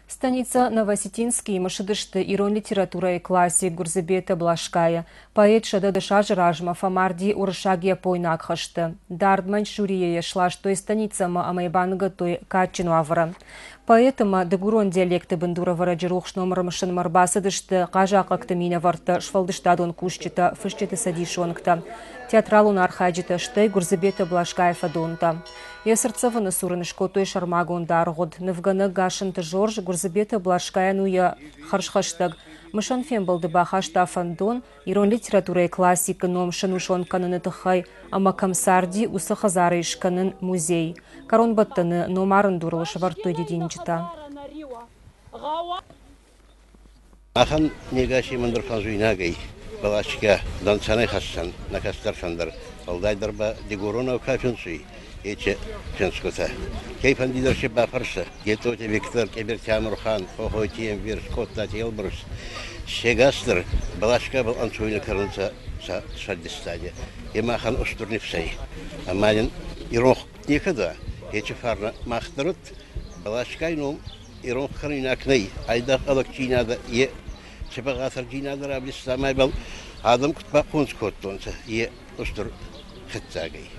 Станица Новосетинский, Машидышты, Ирон литература и классик, Гурзебета Блашкая, поэт Шададышаж Ражма, Фамарди Уршагия Пойнакхашты, Дардман Шурия шла, что и станица Амайбанга, той Качину Авра. Поэтому дегурон диалекты Бендура Вараджирух Шномармашин Марбасадышты, Кажак Актамина Варта, Швалдыштадон Кушчита, Фышчита Садишонкта, театралун Архаджита Штай, Гурзебета Блашкая Фадонта. Я сердцевана Сурынышко той Шармагон Даргод, Невгана Гашинта Жорж, Гурзебета Блашкая Нуя Харшхаштаг, Мышан Фембалды Бахашта Фандон, Ирон литература и классика Ном Шанушон Кананы Тахай, Амакамсарди Усахазары Ишканын музей. Корон Баттаны Номарын Дурла Швартой Дединчита. Ахан негаши мандырхан жуйнагай, Балашка Донцаны Хассан, Накастар Фандер, Алдайдарба Дегуронов Кафенши, Эче Фенскота. Кейфан Дидерши Бафарса, Гетоте Виктор Кебертямурхан, Хохойтием Вирс, Котта Телбрус, Шегастер, Балашка был Ансуйна Карнца Шадистаде, Имахан Устурнивсей, Амалин Ирох никогда, Эче Фарна Махтарут, Балашка Ном, Ирох Харинакней, Айдах Алакчинада, Е. Чебагасар Джинада Раблис Самайбал, Адам Кутбакунс Коттонса, Е. Устур Хатсагай.